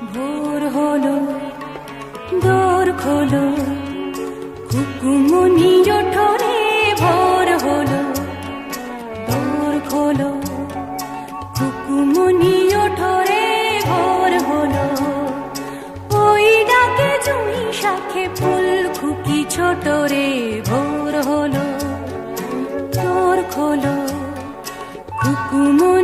ভোর হলো, দোর খোলো, কুকুমনি ওঠো রে। ভোর হলো, দোর খোলো, কুকুমনি ওঠো রে। ভোর হলো, ওই ডাকে জুঁই শাখে ফুল খুকি ছোট রে। ভোর হলো, দোর খোলো, কুকুমনি